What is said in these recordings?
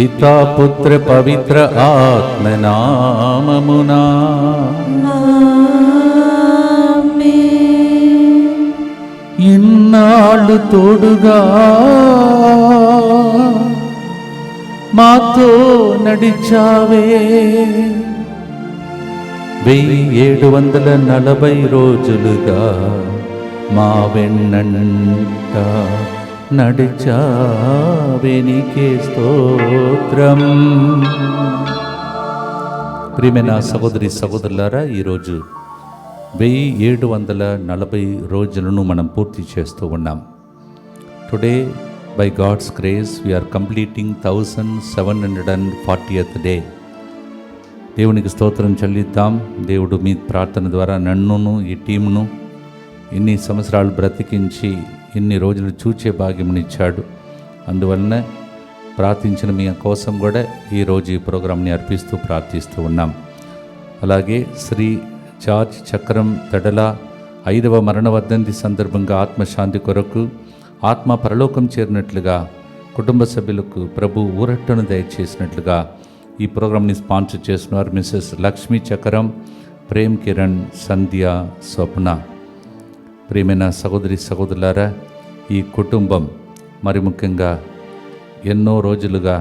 పితా పుత్ర పవిత్ర ఆత్మ నామమునా ఇన్నాళ్ళు తోడుగా మాతో నడిచావే 1740 రోజులుగా మా వెన్నంట నడిచావే, నీకే స్తోత్రం. ప్రియమైన సహోదరి సహోదరులారా, ఈరోజు 1740 రోజులను మనం పూర్తి చేస్తూ ఉన్నాం. Today by God's grace we are completing 1740th day. దేవునికి స్తోత్రం చెల్లిద్దాం. దేవుడు మీ ప్రార్థన ద్వారా నన్నును ఈ టీమును ఇన్ని సంవత్సరాలు బ్రతికించి ఇన్ని రోజులు చూచే భాగ్యమునిచ్చాడు. అందువలన ప్రార్థించిన మీ కోసం కూడా ఈరోజు ఈ ప్రోగ్రాంని అర్పిస్తూ ప్రార్థిస్తూ ఉన్నాం. అలాగే శ్రీ జార్జ్ చక్రం దడల 5వ మరణ వర్ధంతి సందర్భంగా ఆత్మశాంతి కొరకు ఆత్మ పరలోకం చేరినట్లుగా కుటుంబ సభ్యులకు ప్రభు ఊరట్టను దయచేసినట్లుగా ఈ ప్రోగ్రాంని స్పాన్సర్ చేస్తున్నారు మిసెస్ లక్ష్మీ చక్రం, ప్రేమ్ కిరణ్, సంధ్య, స్వప్న. ప్రియమైన సహోదరి సహోదరులారా, ఈ కుటుంబం మరి ముఖ్యంగా ఎన్నో రోజులుగా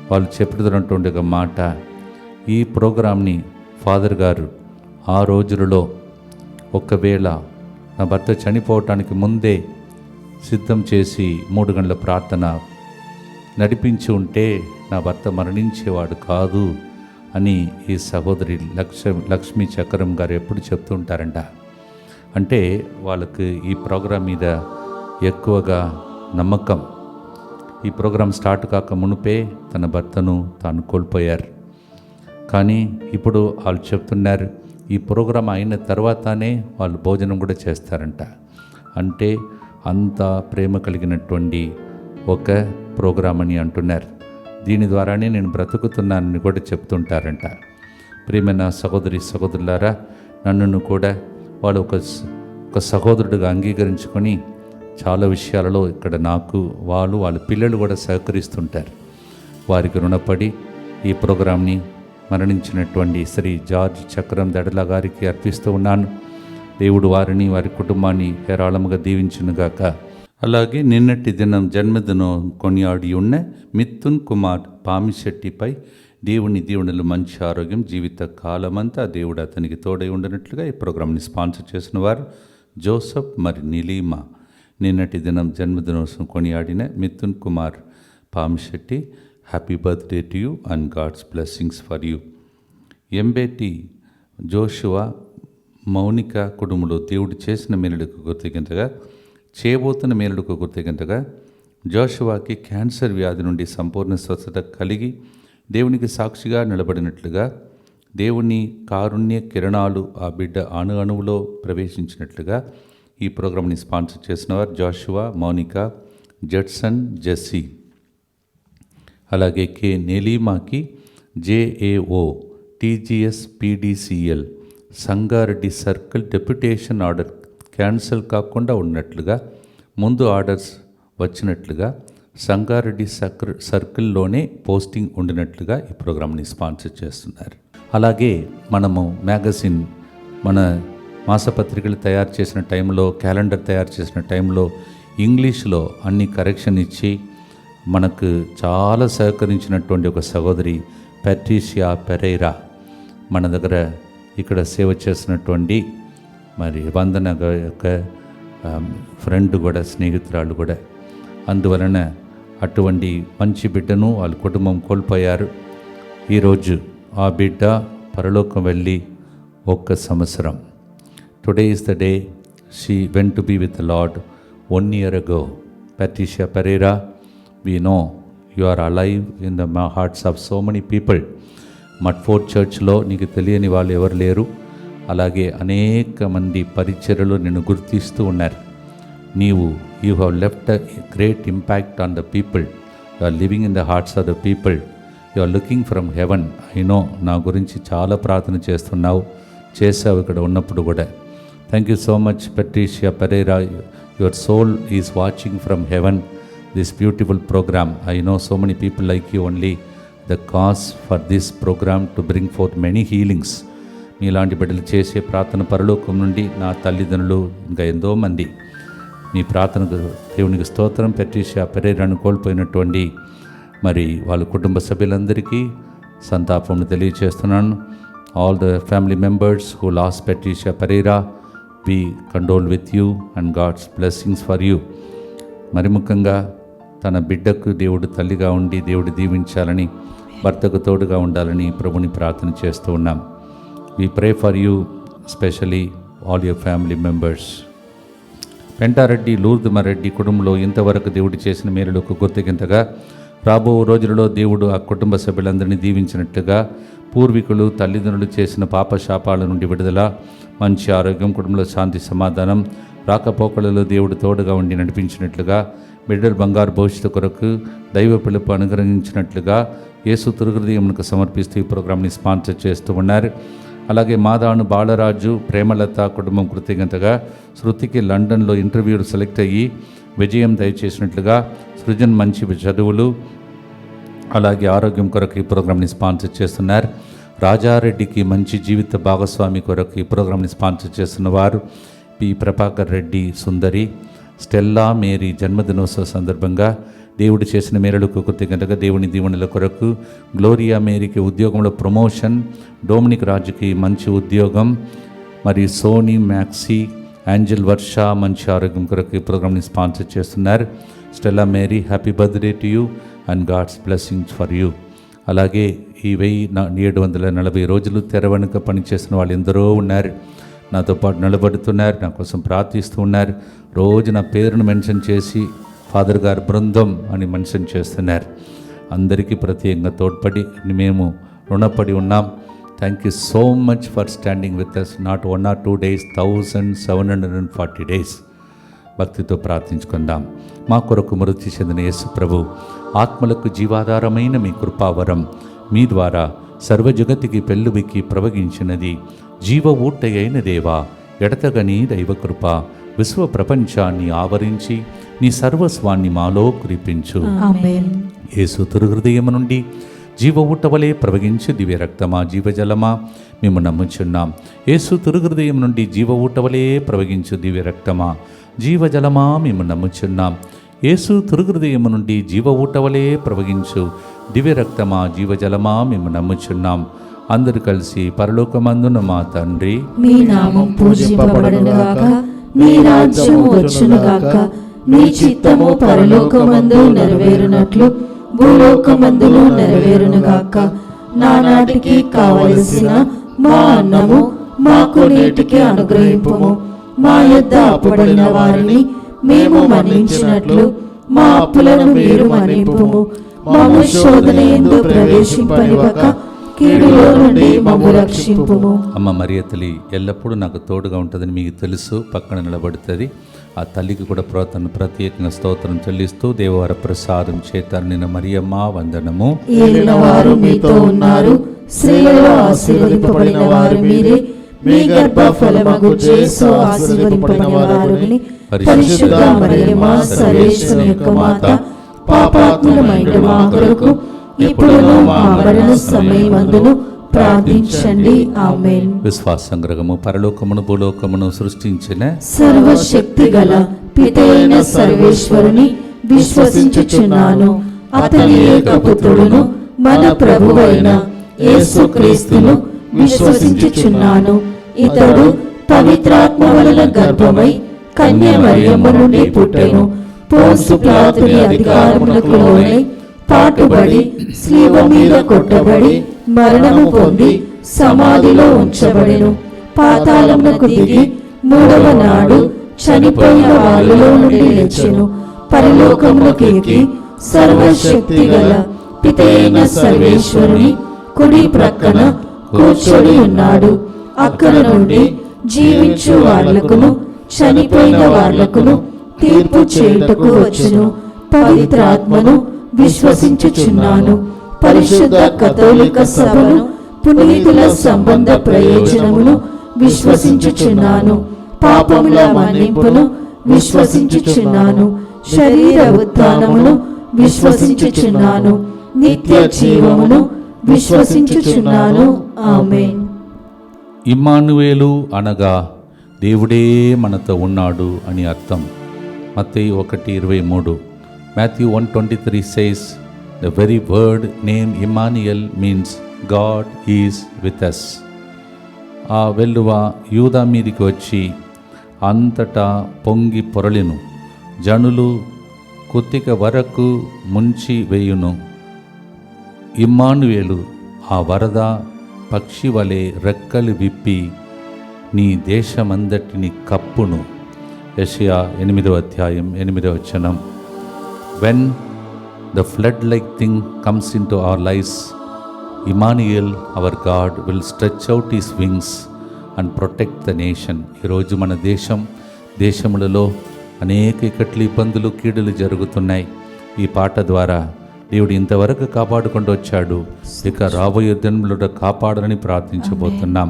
వాళ్ళు చెప్పుతున్నటువంటి ఒక మాట, ఈ ప్రోగ్రాంని ఫాదర్ గారు ఆ రోజులలో ఒకవేళ నా భర్త చనిపోవటానికి ముందే సిద్ధం చేసి 3 గంటల ప్రార్థన నడిపించి ఉంటే నా భర్త మరణించేవాడు కాదు అని ఈ సహోదరి లక్ష్మీ చక్రం గారు ఎప్పుడు చెప్తూ ఉంటారంట. అంటే వాళ్ళకి ఈ ప్రోగ్రాం మీద ఎక్కువగా నమ్మకం. ఈ ప్రోగ్రాం స్టార్ట్ కాక మునుపే తన భర్తను తాను కోల్పోయారు. కానీ ఇప్పుడు వాళ్ళు చెప్తున్నారు, ఈ ప్రోగ్రాం అయిన తర్వాతనే వాళ్ళు భోజనం కూడా చేస్తారంట. అంటే అంత ప్రేమ కలిగినటువంటి ఒక ప్రోగ్రాం అని అంటున్నారు. దీని ద్వారానే నేను బ్రతుకుతున్నానని కూడా చెప్తుంటారంట. ప్రియమైన సహోదరి సహోదరులారా, నన్ను కూడా వాళ్ళు ఒక సహోదరుడిగా అంగీకరించుకొని చాలా విషయాలలో ఇక్కడ నాకు వాళ్ళ పిల్లలు కూడా సహకరిస్తుంటారు. వారికి రుణపడి ఈ ప్రోగ్రాంని మరణించినటువంటి శ్రీ జార్జ్ చక్రం దడల గారికి అర్పిస్తూ ఉన్నాను. దేవుడు వారిని వారి కుటుంబాన్ని హేరాళముగా దీవించునుగాక. అలాగే నిన్నటి దినం జన్మదినం కొనియాడి ఉన్న మిథున్ కుమార్ పామిశెట్టిపై దేవుని దీవెనలు, మంచి ఆరోగ్యం, జీవిత కాలమంతా దేవుడు అతనికి తోడై ఉండనట్లుగా ఈ ప్రోగ్రాంని స్పాన్సర్ చేసిన వారు జోసఫ్ మరి నీలిమా. నిన్నటి దినం జన్మదినోత్సవం కొనియాడిన Mithun Kumar Pamisetti, happy birthday to you and God's blessings for you. Embeti Joshua Mounika కుటుంబంలో దేవుడు చేసిన మేలులకు కృతజ్ఞతగా, చేయబోతున్న మేలులకు కృతజ్ఞతగా జోషువాకి క్యాన్సర్ వ్యాధి నుండి సంపూర్ణ స్వస్థత కలిగి దేవునికి సాక్షిగా నిలబడినట్లుగా, దేవుని కారుణ్య కిరణాలు ఆ బిడ్డ అణువులో ప్రవేశించినట్లుగా ఈ ప్రోగ్రాంని స్పాన్సర్ చేసిన వారు జోషువా, మౌనిక, జడ్సన్, జెస్సీ. అలాగే కే నీలిమాకి JAO TGS PDCL Sangareddy circle deputation order cancel కాకుండా ఉన్నట్లుగా, ముందు ఆర్డర్స్ వచ్చినట్లుగా సంగారెడ్డి సర్కిల్లోనే పోస్టింగ్ ఉండినట్లుగా ఈ ప్రోగ్రాంని స్పాన్సర్ చేస్తున్నారు. అలాగే మనము మ్యాగజిన్, మన మాసపత్రికలు తయారు చేసిన టైంలో, క్యాలెండర్ తయారు చేసిన టైంలో ఇంగ్లీష్లో అన్ని కరెక్షన్ ఇచ్చి మనకు చాలా సహకరించినటువంటి ఒక సహోదరి పెట్రిషియా పెరైరా మన దగ్గర ఇక్కడ సేవ చేసినటువంటి మరి వందన యొక్క ఫ్రెండ్ కూడా, స్నేహితురాలు కూడా. అందువలన అటువంటి మంచి బిడ్డను వాళ్ళ కుటుంబం కోల్పోయారు. ఈరోజు ఆ బిడ్డ పరలోకం వెళ్ళి 1 సంవత్సరం. Today is the day she went to be with the Lord 1 year ago. Patricia Pereira, we know you are alive in the hearts of so many people. మట్ఫోర్డ్ చర్చ్లో నీకు తెలియని వాళ్ళు ఎవరు లేరు. అలాగే అనేక మంది పరిచర్యలు నిన్ను గుర్తిస్తూ ఉన్నారు. నీవు you have left a great impact on the people. You are living in the hearts of the people. You are looking from heaven. I know, నా గురించి చాలా ప్రార్థన చేస్తున్నావు, చేసావు ఇక్కడ ఉన్నప్పుడు కూడా. Thank you so much Patricia Pereira. Your soul is watching from heaven this beautiful programme. I know so many people like you only the cause for this programme to bring forth many healings. మీలాంటి బిడ్డలు చేసే ప్రార్థన పరలోకం నుండి నా తల్లిదండ్రులు ఇంకా ఎంతో మంది మీ ప్రార్థనకు దేవునికి స్తోత్రం. పెట్రిషియా పెరేరాను కోల్పోయినటువంటి మరి వాళ్ళ కుటుంబ సభ్యులందరికీ సంతాపంను తెలియజేస్తున్నాను. All the family members who lost Patricia Pereira, we condole with you and God's blessings for you. మరి ముఖ్యంగా తన బిడ్డకు దేవుడు తల్లిగా ఉండి దేవుడు దీవించాలని, భర్తకు తోడుగా ఉండాలని ప్రభుని ప్రార్థన చేస్తూ ఉన్నాం. We pray for you, especially all your family members. Penta Reddy లూర్దుమారెడ్డి కుటుంబంలో ఇంతవరకు దేవుడు చేసిన మేలులకు గుర్తింతగా రాబో రోజులలో దేవుడు ఆ కుటుంబ సభ్యులందరినీ దీవించినట్లుగా, పూర్వీకులు తల్లిదండ్రులు చేసిన పాప శాపాల నుండి విడుదల, మంచి ఆరోగ్యం, కుటుంబంలో శాంతి సమాధానం, రాకపోకలలో దేవుడు తోడుగా ఉండి నడిపించినట్లుగా, బిడ్డలు బంగారు భవిష్యత్తు కొరకు దైవ పిలుపు అనుగ్రహించినట్లుగా యేసు తిరుహృదయమునకు సమర్పిస్తూ ఈ ప్రోగ్రాంని స్పాన్సర్ చేస్తూ ఉన్నారు. అలాగే మాదాను బాలరాజు ప్రేమలత కుటుంబం కృతజ్ఞతగా శృతికి లండన్లో ఇంటర్వ్యూలు సెలెక్ట్ అయ్యి విజయం దయచేసినట్లుగా, సృజన్ మంచి చదువులు అలాగే ఆరోగ్యం కొరకు ఈ ప్రోగ్రాంని స్పాన్సర్ చేస్తున్నారు. రాజారెడ్డికి మంచి జీవిత భాగస్వామి కొరకు ఈ ప్రోగ్రాంని స్పాన్సర్ చేస్తున్న వారు పి ప్రభాకర్ రెడ్డి, సుందరి, స్టెల్లా మేరీ జన్మదినోత్సవ సందర్భంగా దేవుడు చేసిన మేరలకు కృతజ్ఞతగా దేవుని దీవెనల కొరకు, గ్లోరియా మేరీకి ఉద్యోగంలో ప్రమోషన్, డొమినిక్ రాజుకి మంచి ఉద్యోగం, మరియు సోనీ మ్యాక్సీ, ఏంజల్ వర్ష మంచి ఆరోగ్యం కొరకు ఈ ప్రోగ్రామ్ని స్పాన్సర్ చేస్తున్నారు. Stella Mary, happy birthday to you and God's blessings for you. అలాగే ఈ 1740 రోజులు తెర వెనుక పనిచేసిన వాళ్ళు ఎందరో ఉన్నారు. నాతో పాటు నిలబడుతున్నారు, నా కోసం ప్రార్థిస్తూ ఉన్నారు. రోజు నా పేరును మెన్షన్ చేసి ఫాదర్ గారు బృందం అని మెన్షన్ చేస్తున్నారు. అందరికీ ప్రత్యేకంగా తోడ్పడి మేము రుణపడి ఉన్నాం. Thank you so much for standing with us. Not 1 or 2 days, 1740 days. భక్తితో ప్రార్థించుకుందాం. మా కొరకు మృతి చెందిన యేసు ప్రభు ఆత్మలకు జీవాధారమైన మీ కృపావరం మీ ద్వారా సర్వజగతికి పెళ్ళుబికి ప్రవగించినది. జీవ ఊట అయిన దేవా, ఎడతగని దైవకృప విశ్వ ప్రపంచాన్ని ఆవరించి నీ సర్వస్వాన్ని మాలో కురిపించు. యేసు తిరుహృదయము నుండి జీవ ఊటవలే ప్రవగించు దివ్య రక్తమా, జీవజలమా మేము నమ్ముచున్నాం. యేసు తిరుహృదయం నుండి జీవ ఊటవలే ప్రవగించు దివ్య రక్తమా, జీవజలమా మేము నమ్ముచున్నాం. యేసు తిరుహృదయము నుండి జీవ ఊటవలే ప్రవగించు దివ్య రక్తమా, జీవజలమా మేము నమ్ముచున్నాం. అందరూ కలిసి పరలోకమందున మా తండ్రి, మీ నామం పూజింపబడునుగాక, మీ రాజ్యం వచ్చునుగాక, మీ చిత్తము పరలోకమందు నెరవేరునట్లు భూలోకమందును నెరవేరునుగాక. నానాటికి కావలసిన మా అన్నము మాకు నేటికి అనుగ్రహింపుము. మా యొద్ద అప్పుడైన వారిని మేము మన్నించినట్లు మా అప్పులను మీరు మన్నింపుము. మమ్ము శోధన యందు ప్రవేశింపనివ్వక కీడులో నుండి మమ్ము రక్షింపుము. అమ్మ మరియ తల్లి ఎల్లప్పుడూ నాకు తోడుగా ఉంటుందని మీకు తెలుసు, పక్కన నిలబడుతుంది. ఆ తల్లికి కూడా ప్రత్యేకంగా స్తోత్రం చెల్లిస్తూ దేవవర ప్రసాదం చేత నిన్న మరియమ్మ వందనము. ఏలిన వారు మీతో ఉన్నారు, స్త్రీలలో ఆశీర్వదింపబడిన వారు మీరే, మీ గర్భఫలమగు యేసు ఆశీర్వదింపబడిన వారుని. పరిశుద్ధ మరియమ్మ సర్వేశ్వరుని యొక్క మాత, పాపాత్ములమైన మా కొరకు ఇప్పుడును మా మరణ సమయమందును ప్రార్థించండి. ఆమేన్. విశ్వాస సంగ్రహము. పరలోకమును భూలోకమును సృష్టించిన సర్వశక్తి గల పితైన సర్వేశ్వరుని విశ్వసించుచున్నాను. అతని ఏకపుత్రుడును మన ప్రభువైన యేసుక్రీస్తును విశ్వసించుచున్నాను. ఇతడు పవిత్రాత్మ వలన గర్భమై కన్య మరియమ్మ నుండి పుట్టెను. పోన్సు పిలాతుని అధికారములకు లోనై పాటుబడి శిలువ మీద కొట్టబడి మరణము పొంది సమాధిలో ఉంచబడెను. పాతాళమునకు దిగి మూడవ నాడు చనిపోయిన వాళ్ళలో నుండి లేచెను. పరలోకమునకు ఎక్కి సర్వశక్తి గల పితైన సర్వేశ్వరుని కుడి ప్రక్కన కూర్చొని ఉన్నాడు. అక్కడ నుండి జీవించు వాళ్లకును చనిపోయిన వాళ్లకును తీర్పు చేయుటకు వచ్చును. పవిత్రాత్మను విశ్వసించుచున్నాను. పరిశుద్ధ కథోలిక సభను, పునీతుల సంబంధ ప్రయోజనమును విశ్వసించుచున్నాను. పాపముల మన్నింపును విశ్వసించుచున్నాను. శరీర ఉత్థానమును విశ్వసించుచున్నాను. నిత్య జీవమును విశ్వసించుచున్నాను. ఆమేన్. ఇమ్మానుయేలు అనగా దేవుడే మనతో ఉన్నాడు అని అర్థం. మత్తయి 1:23. Matthew 1:23 says, the very word name Immanuel means God is with us. ఆ వెల్లువ యూదా మీదికి వచ్చి అంతటా పొంగి పొరలిను, జనులు కొద్దిక వరకు ముంచి వేయును. ఇమ్మానుయేలు ఆ వరద పక్షి వలె రెక్కలు విప్పి నీ దేశమందటిని కప్పును. యెషయా 8:8. When the flood like thing comes into our lives, Immanuel, our God, will stretch out his wings and protect the nation. ఈరోజు మన దేశములలో అనేక ఇక్కట్లు, ఇబ్బందులు, కీడులు జరుగుతున్నాయి. ఈ పాట ద్వారా దేవుడు ఇంతవరకు కాపాడుకుంటూ వచ్చాడు, ఇక రాబోయే దినములలో కాపాడని ప్రార్థించబోతున్నాం.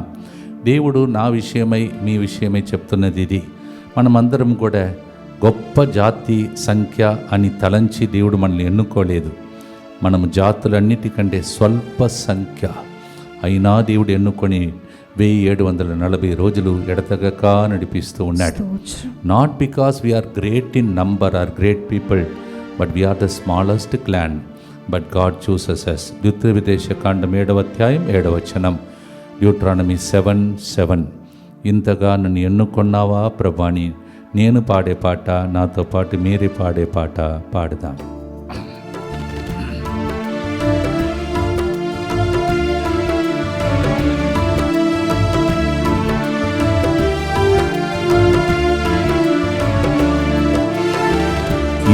దేవుడు నా విషయమై మీ విషయమై చెప్తున్నది ఇది. మనమందరం కూడా గొప్ప జాతి సంఖ్య అని తలంచి దేవుడు మనల్ని ఎన్నుకోలేదు. మనము జాతులన్నిటికంటే స్వల్ప సంఖ్య అయినా దేవుడు ఎన్నుకొని 1740 రోజులు ఎడతెగక నడిపిస్తూ ఉన్నాడు. Not because we are great in number are great people, but we are the smallest clan, but God chooses us. ద్వితీయోపదేశకాండం 7:7. డ్యూట్రానమీ 7:7. ఇంతగా నన్ను ఎన్నుకొన్నావా ప్రభాని, నేను పాడే పాట, నాతో పాటు మీరే పాడే పాట పాడదాం.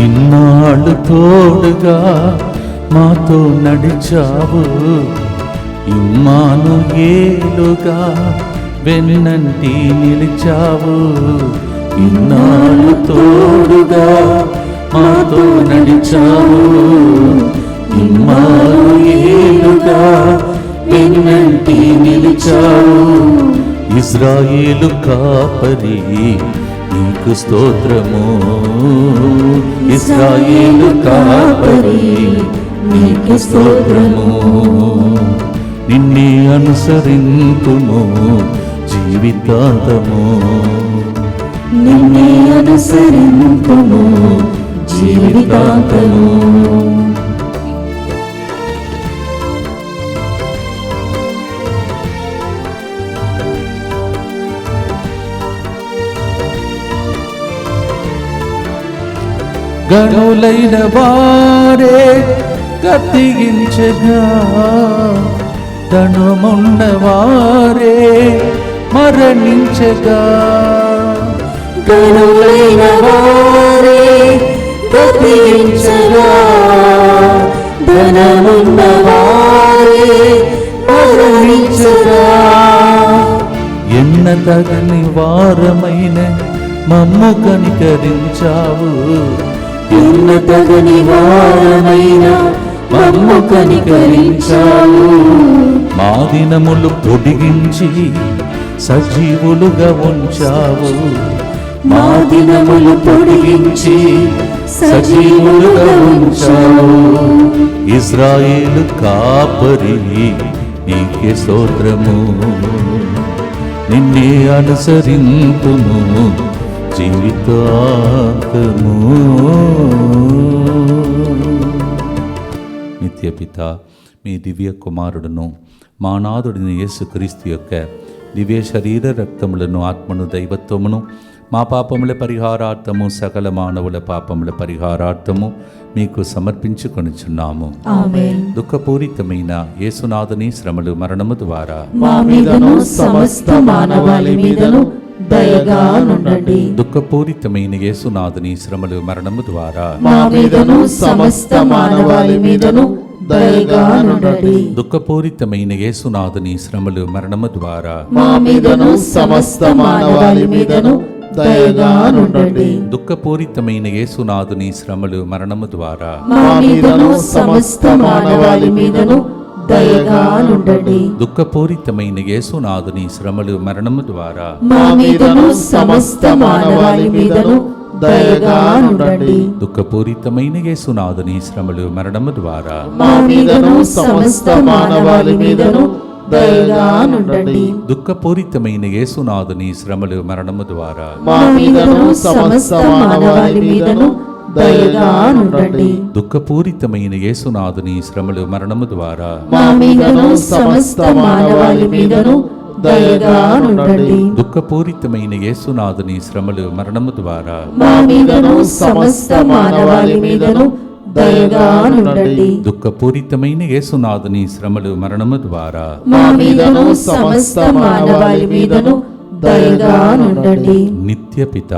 ఇన్నాళ్ళు తోడుగా మాతో నడిచావు, ఇమ్మానుయేలుగా వెన్నంటి నిలిచావు. ఇన్నాళ్ళు తోడుగా మాతో నడిచావు, ఇమ్మానుయేలుగా వెన్నంటి నిలిచావు. ఇశ్రాయేలు కాపరి నీకు స్తోత్రము, ఇశ్రాయేలు కాపరి నీకు స్తోత్రము. నిన్నే అనుసరింతుము జీవితాంతము, నిన్నే అనుసరింతుము జీవితాంతము. గనులైన వారే గతించగా, ధనమున్న వారే మరణించగా. గనులైన వారే గతించగా, ధనమున్న వారే మరణించగా. ఎన్నతగని వారమైన మమ్ము కనికరించావు, ఎన్నతగని వారమైన మమ్ము కనికరించావు. మా దినములు పొడిగించి సజీవులుగా ఉంచావు, మా దినములు పొడిగించి సజీవులుగా ఉంచావు. ఇశ్రాయేలు కాపరి నీకే స్తోత్రము, నిన్నే అనుసరింతుము జీవితాంతము. నిత్యపిత మీ దివ్య కుమారుడును మా నాథుడిని యేసుక్రీస్తు యొక్క దివ్య శరీర రక్తములను, ఆత్మను, దైవత్వమును మా పాపముల పరిహారార్థము, సకల మానవుల పాపముల పరిహారార్థము మీకు సమర్పించుకొనుచున్నాము. ఆమేన్. దుఃఖపూరితమైన యేసునాథుని శ్రమలు, మరణము ద్వారా మా మీదను సమస్త మానవాళి మీదను దయగా నుండండి. దుఃఖపూరితమైన యేసునాథుని శ్రమలు, మరణము ద్వారా మా మీదను సమస్త మానవాళి మీదను దయగా నుండండి. దుఃఖపూరితమైన యేసునాథుని శ్రమలు, మరణము ద్వారా మా మీదను సమస్త మానవాళి మీదను దయగా నుండండి. దుఃఖపూరితమైన యేసునాథుని శ్రమలు, మరణము ద్వారా మా మీదను సమస్త మానవాళి మీదను దయగా నుండండి. దుఃఖపూరితమైన యేసునాథుని శ్రమలు, మరణము ద్వారా మా మీదను సమస్త మానవాళి మీదను దయగా నుండండి. దుఃఖపూరితమైన యేసునాథుని శ్రమలు మరణము ద్వారా మా మీదను సమస్త మానవాళి మీదను దయగా నుండండి. దుఃఖపూరితమైన యేసునాథుని శ్రమలు మరణము ద్వారా మా మీదను సమస్త మానవాళి మీదను దయగా నుండండి. దుఃఖపూరితమైన యేసునాథుని శ్రమలు మరణము ద్వారా మా మీదను సమస్త మానవాళి మీదను దయగా నుండండి. దుఃఖపూరితమైన యేసునాథుని శ్రమలు మరణము ద్వారా మా మీదను సమస్త మానవాళి మీదను దయగా నుండండి. దుఃఖపూరితమైన యేసునాథుని శ్రమలు మరణము ద్వారా మా మీదను సమస్త మానవాళి మీదను దయగా నుండండి. నిత్యపిత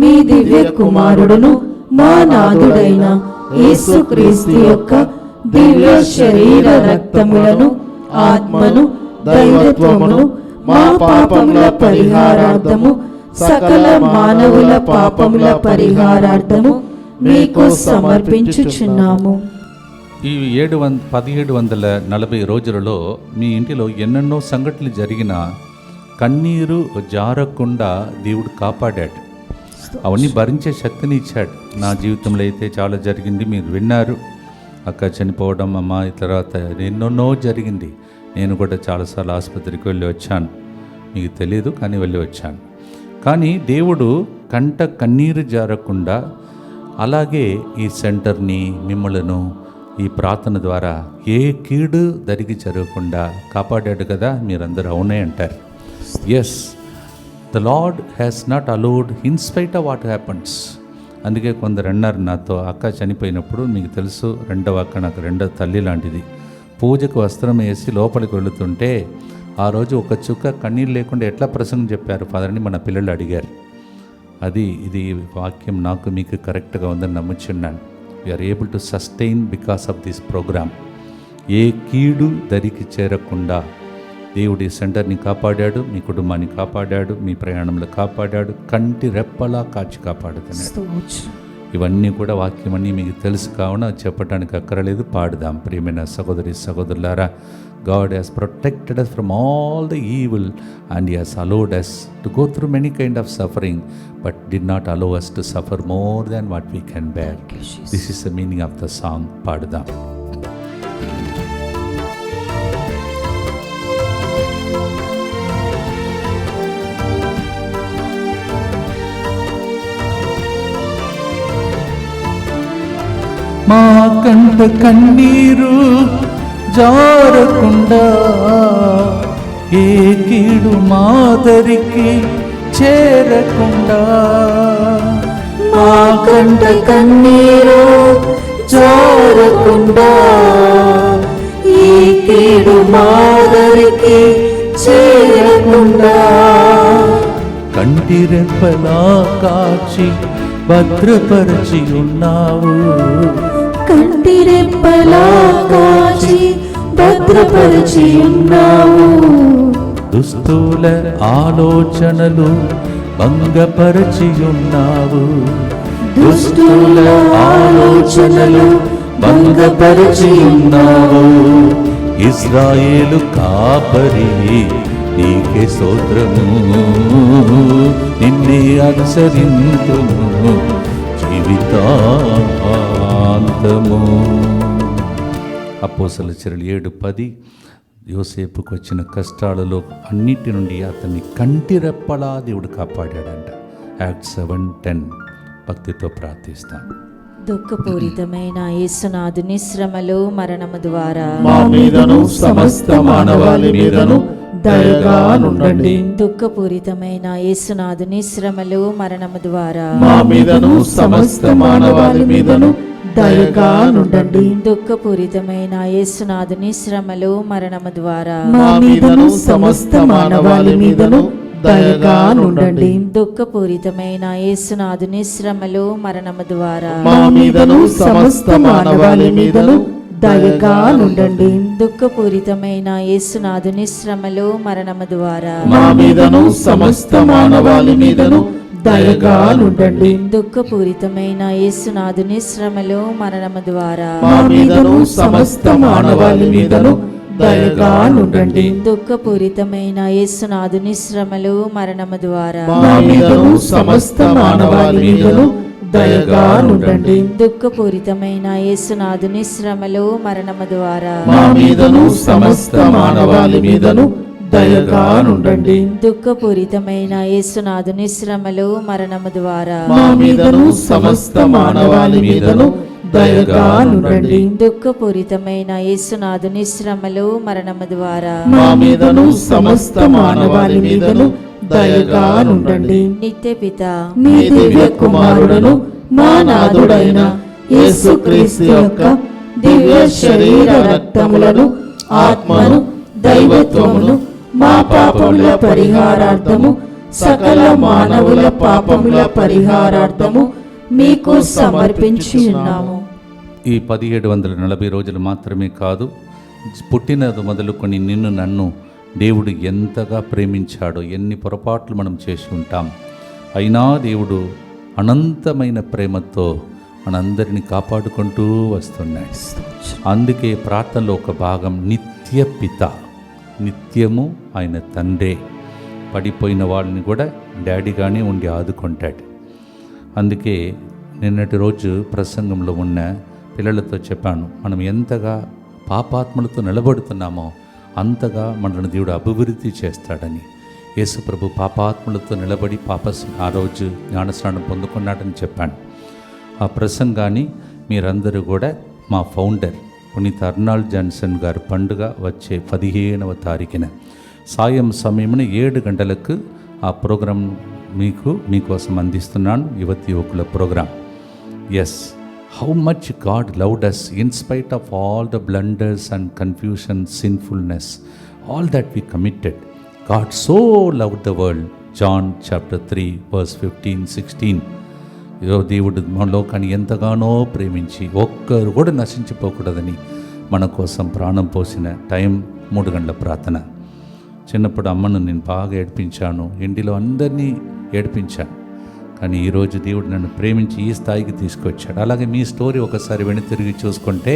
మీ దివ్య కుమారుడును మా నాథుడైన యేసుక్రీస్తు యొక్క దివ్య శరీర రక్తములను ఆత్మను దైవత్వమును మా పాపముల పరిహారార్థము సకల మానవుల పాపముల పరిహారార్థము మీకు సమర్పించుచున్నాము. ఈ 1740 రోజులలో మీ ఇంటిలో ఎన్నెన్నో సంఘటనలు జరిగిన కన్నీరు జారకుండా దేవుడు కాపాడాడు. అవన్నీ భరించే శక్తిని ఇచ్చాడు. నా జీవితంలో అయితే చాలా జరిగింది, మీరు విన్నారు. అక్క చనిపోవడం, అమ్మ తర్వాత ఎన్నెన్నో జరిగింది. నేను కూడా చాలాసార్లు ఆసుపత్రికి వెళ్ళి వచ్చాను. మీకు తెలియదు కానీ వెళ్ళి వచ్చాను. కానీ దేవుడు కంట కన్నీరు జారకుండా అలాగే ఈ సెంటర్ని మిమ్మలను ఈ ప్రార్థన ద్వారా ఏ కీడు దరికి జరగకుండా కాపాడాడు కదా. మీరందరూ అవునే అంటారు. Yes, the Lord has not allowed in spite of what happens. అందుకే కొందరు అన్నారు నాతో, అక్క చనిపోయినప్పుడు మీకు తెలుసు, రెండవ అక్క నాకు రెండవ తల్లి లాంటిది. పూజకు వస్త్రం వేసి లోపలికి వెళుతుంటే ఆ రోజు ఒక చుక్క కన్నీళ్ళు లేకుండా ఎట్లా ప్రసంగం చెప్పారు ఫాదర్ అని మన పిల్లలు అడిగారు. ఇది వాక్యం నాకు మీకు కరెక్ట్గా ఉందని నమ్ముచున్నాను. We're able to sustain because of this program. ఏ కీడు దరికి చేరకుండా దేవుడి సెంటర్ని కాపాడాడు, మీ కుటుంబాన్ని కాపాడాడు, మీ ప్రయాణంలో కాపాడాడు, కంటి రెప్పలా కాచి కాపాడుతున్నాడు. ఇవన్నీ కూడా వాక్యం అన్నీ మీకు తెలుసు కావున చెప్పడానికి అక్కరలేదు, పాడుదాం. ప్రియమైన సహోదరి సహోదరులారా, God has protected us from all the evil and He has allowed us to go through many kind of suffering but did not allow us to suffer more than what we can bear. This is the meaning of the song. పాడుదాం. మా కంట కన్నీరు జారకుండా ఏ కీడు మాదరికి చేరకుండా, మా కంట కన్నీరు జారకుండా ఈ కీడు మాదరికి చేరకుండా, కంటి రెప్పలా కాచి భద్రపరచి ఉన్నావు, కంటి రెప్పలా కాచి భద్రపరచి ఉన్నావు, దుస్తుల ఆలోచనలు భంగపరచి ఉన్నావు, దుష్టుల ఆలోచనలు భంగపరచి ఉన్నావు, ఇశ్రాయేలు కాపరి నీకే స్తోత్రము, నిన్నే అనుసరింతును జీవితాంతము. అపోస్తలుల చర్యలు 7:10. యోసేపుకు వచ్చిన కష్టాలలో అన్నిటి నుండి అతన్ని కంటి రెప్పలా దేవుడు కాపాడాడంట. యాక్ట్ 7:10. భక్తితో ప్రార్థిస్తాం. దుఃఖపూరితమైన యేసునాథుని శ్రమలు మరణము ద్వారా మా మీదను సమస్త మానవాళి మీదను దయగా నుండండి. దుఃఖపూరితమైన యేసునాథుని శ్రమలు మరణము ద్వారా మా మీదను సమస్త మానవాళి మీదను దయగా నుండండి. దుఃఖపూరితమైన యేసునాథుని శ్రమలు మరణము ద్వారా మా మీదను సమస్త మానవాళి మీదను దయగా నుండండి. దుఃఖపూరితమైన యేసునాథుని శ్రమలు మరణము ద్వారా మా మీదను సమస్త మానవాళి మీదను దయగా నుండండి. దుఃఖపూరితమైన యేసునాథుని శ్రమలు మరణము ద్వారా మా మీదను సమస్త మానవాళి మీదను దయగా నుండండి. దుఃఖపూరితమైన యేసునాథుని శ్రమలు మరణము ద్వారా మా మీదను సమస్త మానవాళి మీదను దయగా నుండండి. దుఃఖపూరితమైన యేసునాథుని శ్రమలు మరణము ద్వారా మా మీదను సమస్త మానవాళి మీదను దయగా నుండండి. దుఃఖపూరితమైన యేసునాథుని శ్రమలు మరణము ద్వారా మా మీదను సమస్త మానవాళి మీదను దయగా నుండండి. దుఃఖపూరితమైన యేసునాథుని శ్రమలు మరణము ద్వారా మా మీదను సమస్త మానవాళి మీదను దయగా నుండండి. దుఃఖపూరితమైన యేసునాథుని శ్రమలు మరణము ద్వారా మా మీదను సమస్త మానవాళి మీదను దయగా నుండండి. నిత్య పిత మీ దివ్య కుమారుడను మా నాథుడైన యేసుక్రీస్తు యొక్క దివ్య శరీర రక్తములను ఆత్మను దైవత్వమును మా పాపముల పరిహారార్థము సకల మానవుల పాపముల పరిహారార్థము మీకు సమర్పించి ఉన్నాము. ఈ 1740 రోజులు మాత్రమే కాదు, పుట్టినది మొదలుకొని నిన్ను నన్ను దేవుడు ఎంతగా ప్రేమించాడో, ఎన్ని పొరపాట్లు మనం చేసి ఉంటాం. అయినా దేవుడు అనంతమైన ప్రేమతో మనందరినీ కాపాడుకుంటూ వస్తున్నాడు. అందుకే ప్రార్థనలో ఒక భాగం నిత్య పిత, నిత్యము ఆయన తండ్రే. పడిపోయిన వాళ్ళని కూడా డాడీగానే ఉండి ఆదుకుంటాడు. అందుకే నిన్నటి రోజు ప్రసంగంలో ఉన్న పిల్లలతో చెప్పాను, మనం ఎంతగా పాపాత్మలతో నిలబడుతున్నామో అంతగా మనల్ని దేవుడు అభివృద్ధి చేస్తాడని. యేసుప్రభు పాపాత్మలతో నిలబడి ఆ రోజు జ్ఞానస్నానం పొందుకున్నాడని చెప్పాను. ఆ ప్రసంగాన్ని మీరందరూ కూడా మా ఫౌండర్ పునీత అర్నాల్డ్ జాన్సన్ గారి పండుగ వచ్చే 15వ తారీఖున సాయం సమయమున 7 గంటలకు ఆ ప్రోగ్రాం మీకోసం అందిస్తున్నాను. యువకుల programme. Yes, how much God loved us in spite of all the blunders and confusion, sinfulness, all that we committed. God so loved the world. John chapter 3 verse 15-16. దేవుడు మన లోకాన్ని ఎంతగానో ప్రేమించి ఒక్కరు కూడా నశించిపోకూడదని మన కోసం ప్రాణం పోసిన టైం 3 గంటల ప్రార్థన. చిన్నప్పుడు అమ్మను నేను బాగా ఏడ్పించాను, ఇంటిలో అందరినీ ఏడ్పించాను. కానీ ఈరోజు దేవుడు నన్ను ప్రేమించి ఈ స్థాయికి తీసుకొచ్చాడు. అలాగే మీ స్టోరీ ఒకసారి వెనుతిరిగి చూసుకుంటే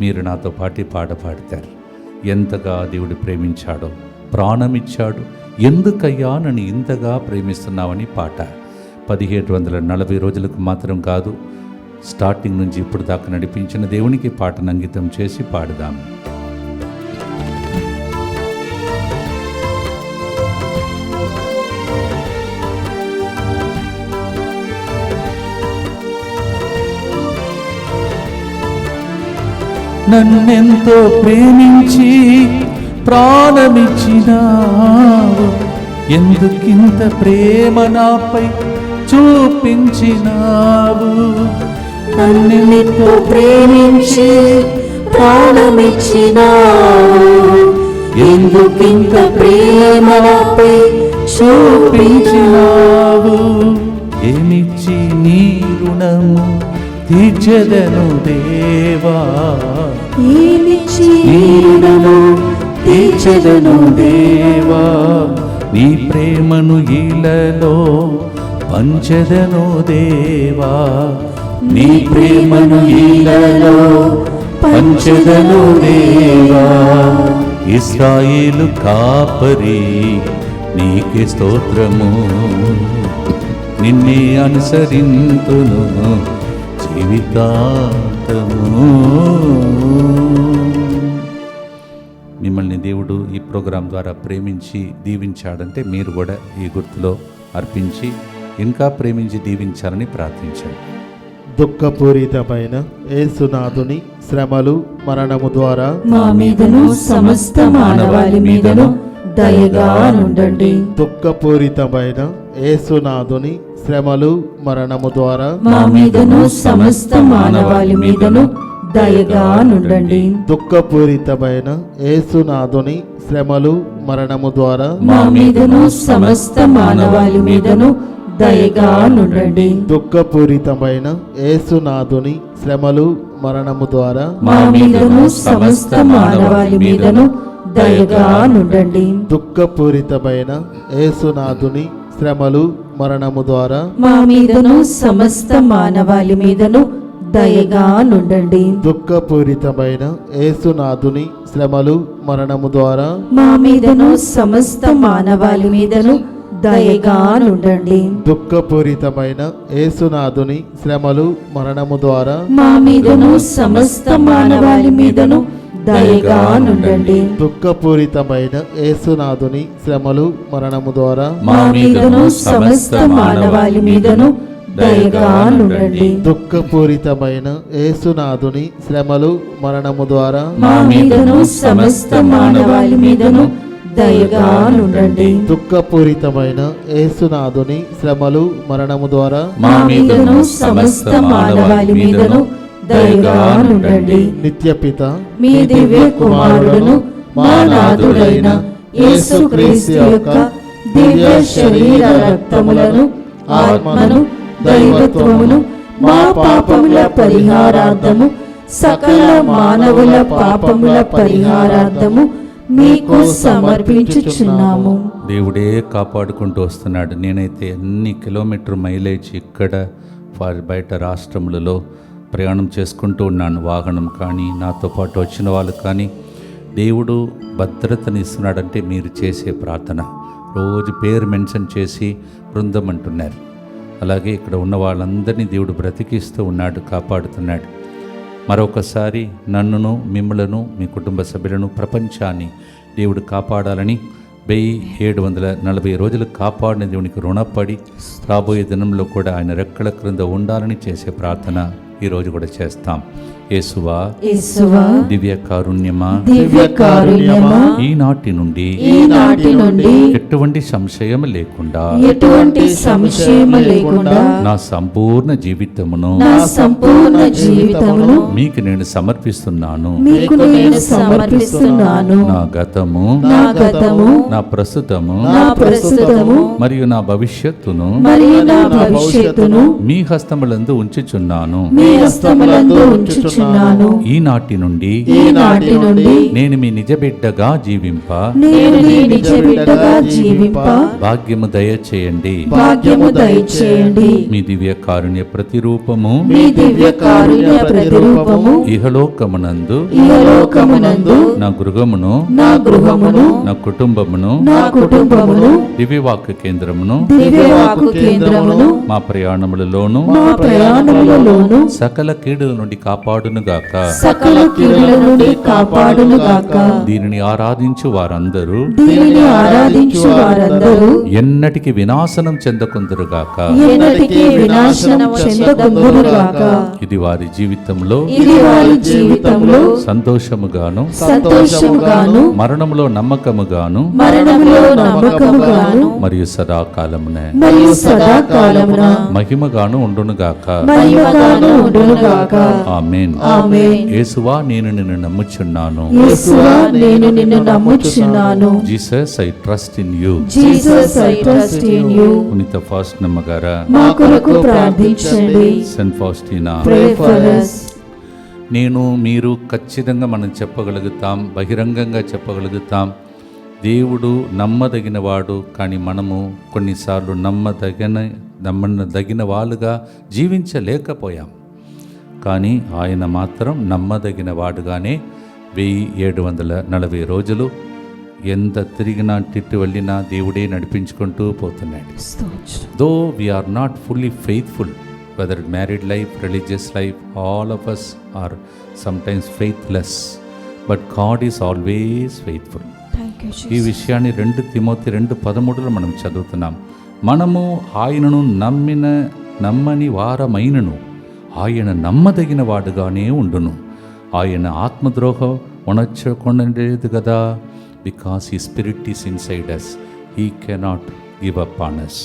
మీరు నాతో పాటు పాట పాడతారు. ఎంతగా దేవుడు ప్రేమించాడో, ప్రాణమిచ్చాడు, ఎందుకయ్యా నన్ను ఇంతగా ప్రేమిస్తున్నావని పాట. 1740 రోజులకు మాత్రం కాదు, స్టార్టింగ్ నుంచి ఇప్పుడు దాకా నడిపించిన దేవునికి పాటను అంకితం చేసి పాడుదాం. నన్నెంతో ప్రేమించి ప్రాణమిచ్చినావు, ఎందుకింత ప్రేమ నాపై చూపించినావు. నన్నెంతో ప్రేమించి ప్రాణమిచ్చినావు, ఎందుకింత ప్రేమ నాపై చూపించినావు. ఏమిచ్చి నీ రుణము తీర్చెదను దేవా, ఏమిచ్చి నీ రుణము తీర్చెదను దేవా. నీ ప్రేమను ఈలలో పంచెదను దేవా, నీ ప్రేమను ఈలలో పంచెదను దేవా. ఇశ్రాయేలు కాపరి నీకే స్తోత్రము, నిన్నే అనుసరింతును జీవితాంతము. మిమ్మల్ని దేవుడు ఈ ప్రోగ్రాం ద్వారా ప్రేమించి దీవించాడంటే మీరు కూడా ఈ గుర్తులో అర్పించి ఇంకా ప్రేమించి దీవించాలని ప్రార్థించండి. దుఃఖపూరితమైన యేసునాథుని శ్రమలు మరణము ద్వారా మా మీదను సమస్త మానవాళి మీదను దయగా నుండండి. దుఃఖపూరితమైన యేసునాథుని శ్రమలు మరణము ద్వారా మా మీదను సమస్త మానవాళి మీదను దయగా నుండండి. దుఃఖపూరితమైన యేసునాథుని శ్రమలు మరణము ద్వారా మా మీదను సమస్త మానవాళి మీదను దయగా నుండండి. దుఃఖపూరితమైన యేసునాథుని శ్రమలు మరణము ద్వారా మా మీదను సమస్త మానవాళి మీదను దయగా నుండండి. దుఃఖపూరితమైన యేసునాథుని శ్రమలు మరణము ద్వారా మా మీదను సమస్త మానవాళి మీదను దయగా నుండండి. దుఃఖపూరితమైన యేసునాథుని శ్రమలు మరణము ద్వారా మా మీదను సమస్త మానవాళి మీదను దయగా నుండండి. దుఃఖపూరితమైన యేసునాథుని శ్రమలు మరణము ద్వారా మా మీదను సమస్త మానవాళి మీదను దయగా నుండండి. దుఃఖపూరితమైన యేసునాథుని శ్రమలు మరణము ద్వారా మా మీదను సమస్త మానవాళి మీదను దయగా నుండండి. దుఃఖపూరితమైన యేసునాథుని శ్రమలు మరణము ద్వారా మా మీదను సమస్త మానవాళి మీదను దయగా నుండండి. దుఃఖపూరితమైన యేసునాథుని శ్రమలు మరణము ద్వారా మా మీదను సమస్త మానవాళి మీదను దయగా నుండండి. నిత్యపిత మీ దివ్య కుమారుడును మా నాథుడైన యేసుక్రీస్తు యొక్క దివ్య శరీర రక్తములను ఆత్మను దైవత్వమును మా పాపముల పరిహారార్థము సకల మానవుల పాపముల పరిహారార్థము మీకు సమర్పించుచున్నాము. దేవుడే కాపాడుకుంటూ వస్తున్నాడు. నేనైతే ఎన్ని కిలోమీటర్ మైలేజ్ ఇక్కడ బయట రాష్ట్రములలో ప్రయాణం చేసుకుంటూ ఉన్నాను. వాహనం కానీ నాతో పాటు వచ్చిన వాళ్ళు కానీ దేవుడు భద్రతని ఇస్తున్నాడంటే మీరు చేసే ప్రార్థన. రోజు పేరు మెన్షన్ చేసి బృందం అంటున్నారు. అలాగే ఇక్కడ ఉన్న వాళ్ళందరినీ దేవుడు బ్రతికిస్తూ ఉన్నాడు, కాపాడుతున్నాడు. మరొకసారి నన్నును, మిమ్మలను, మీ కుటుంబ సభ్యులను, ప్రపంచాన్ని దేవుడు కాపాడాలని 1740 రోజులు కాపాడిన దేవునికి రుణపడి రాబోయే దినంలో కూడా ఆయన రెక్కల క్రింద ఉండాలని చేసే ప్రార్థన ఈరోజు కూడా చేస్తాం. యేసువా, దివ్య కారుణ్యమా, ఈనాటి నుండి ఎటువంటి సంశయం లేకుండా నా సంపూర్ణ జీవితమును మీకు నేను సమర్పిస్తున్నాను. నా గతము, నా ప్రస్తుతము మరియు నా భవిష్యత్తును మీ హస్తములందు ఉంచుచున్నాను. ఈనాటి నుండి నేను మీ నిజ బిడ్డగా జీవింప భాగ్యము దయచేయండి. మీ దివ్య కారుణ్య ప్రతిరూపము ఇహలోకమునందు నా గృహమును నా కుటుంబమును దివ్యవాక్య కేంద్రమును మా ప్రయాణములలోను సకల కీడుల నుండి కాపాడునుగాక. దీనిని ఆరాధించు వారందరూ ఎన్నటికి వినాశనం చెందకుందురుగాక. ఇది వారి జీవితంలో సంతోషముగాను మరణములో నమ్మకముగాను మరియు సదాకాలమున మహిమగాను ఉండునుగాక. ఆమేన్. యేసువా, నేను నిన్ను నమ్ముచున్నాను. Jesus, I trust in you. పునీత ఫాస్టినా గారా, మా కొరకు ప్రార్థించండి. Saint Faustina, Pray for us. నేను మీరు ఖచ్చితంగా మనం చెప్పగలుగుతాం, బహిరంగంగా చెప్పగలుగుతాం, దేవుడు నమ్మదగినవాడు. కానీ మనము కొన్నిసార్లు నమ్మదగిన వాళ్ళుగా జీవించలేకపోయాం. కానీ ఆయన మాత్రం నమ్మదగిన వాడుగానే 1740 రోజులు ఎంత తిరిగినా తిట్టు వెళ్ళినా దేవుడే నడిపించుకుంటూ పోతున్నాడు. Though we're not fully faithful, whether married life, religious life, all of us are sometimes faithless, but God is always faithful. ఈ విషయాన్ని 2 తిమోతి 2:13 మనం చదువుతున్నాం. మనము ఆయనను నమ్మని వారమైనను ఆయన నమ్మదగిన వాడుగానే ఉండును. ఆయన ఆత్మద్రోహం ఉనర్చకుండలేదు కదా. Because he spirit is inside us, he cannot give up on us.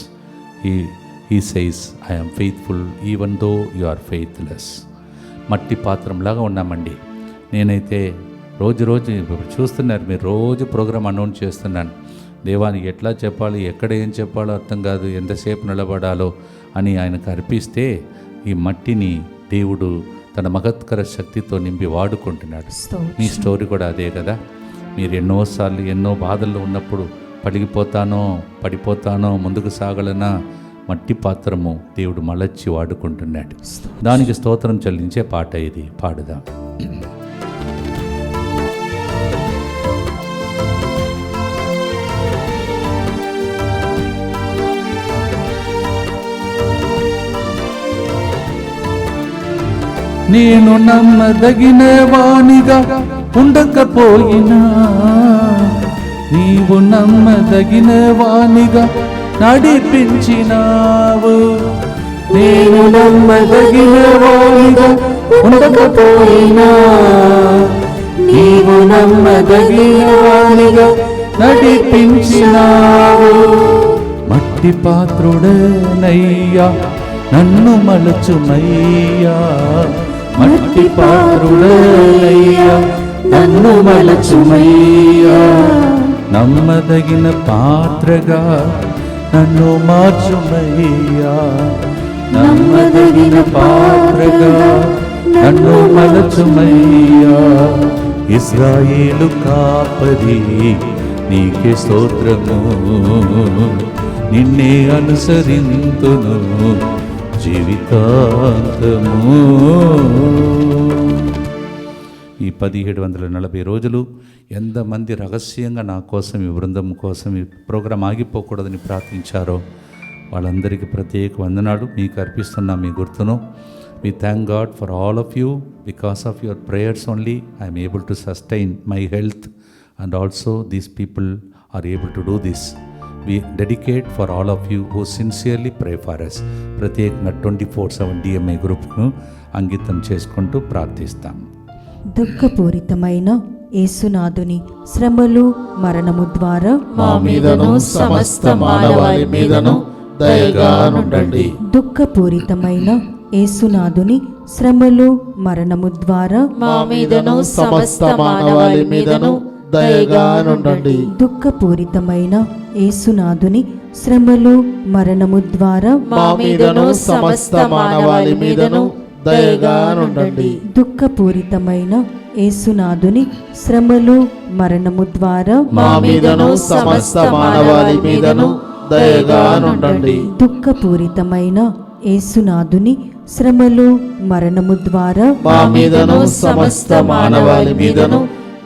He says, I am faithful even though you are faithless. మట్టి పాత్రంలాగా ఉన్నామండి. నేనైతే రోజు ఇప్పుడు చూస్తున్నారు మీరు, రోజు ప్రోగ్రాం అనౌన్స్ చేస్తున్నాను. దేవానికి ఎట్లా చెప్పాలి, ఎక్కడ ఏం చెప్పాలో అర్థం కాదు, ఎంతసేపు నిలబడాలో అని ఆయనకు అర్పిస్తే ఈ మట్టిని దేవుడు తన మహత్కర శక్తితో నింపి వాడుకుంటున్నాడు. మీ స్టోరీ కూడా అదే కదా. మీరు ఎన్నోసార్లు ఎన్నో బాధల్లో ఉన్నప్పుడు పడిపోతానో ముందుకు సాగలనా మట్టి పాత్రము దేవుడు మలచి వాడుకుంటున్నాడు. దానికి స్తోత్రం చెల్లించే పాట ఇది, పాడుదాం. నేను నమ్మదగిన వానిగా ఉండకపోయినా నీవు నమ్మదగిన వానిగా నడిపించినావు. నేను నమ్మదగిన వానిగా ఉండకపోయినా నీవు నమ్మదగిన వానిగా నడిపించినావు. మట్టి పాత్రుడనయ్యా నన్ను మలచుమయ్యా, మట్టి పాత్రుడనయ్యా నన్ను మలచుమయ్యా. నమ్మదగిన పాత్రగా నన్ను మార్చుమయ్యా, నమ్మదగిన పాత్రగా నన్ను మలచుమయ్యా. ఇశ్రాయేలు కాపరి నీకే స్తోత్రము, నిన్నే అనుసరింతును జీవితాంతము. ఈ 1740 రోజులు ఎంతమంది రహస్యంగా నా కోసం, ఈ బృందం కోసం, ఈ ప్రోగ్రాం ఆగిపోకూడదని ప్రార్థించారో వాళ్ళందరికీ ప్రత్యేక వందనాలు మీకు అర్పిస్తున్నా. మీ గుర్తును we thank God for all of you. Because of your prayers only I am able to sustain my health, and also these people are able to do this. We dedicate for all of you who sincerely pray for us. ప్రత్యేకంగా 24/7 DMA గ్రూప్ను అంకితం చేసుకుంటూ ప్రార్థిస్తాం. దుఃఖపూరితమైన యేసునాథుని శ్రమలు మరణము ద్వారా మా మీదను సమస్త మానవాళి మీదను దయగా నుండండి. దుఃఖపూరితమైన యేసునాథుని శ్రమలు మరణము ద్వారా మా మీదను సమస్త మానవాళి మీదను దయగా నుండండి. దుఃఖపూరితమైన యేసునాథుని శ్రమలు మరణము ద్వారా మా మీదను సమస్త మానవాళి మీదను దయగా నుండండి. దుఃఖపూరితమైన యేసునాథుని శ్రమలు మరణము ద్వారా మా మీదను సమస్త మానవాళి మీదను దయగా నుండండి. దుఃఖపూరితమైన యేసునాథుని శ్రమలు మరణము ద్వారా మా మీదను సమస్త మానవాళి మీదను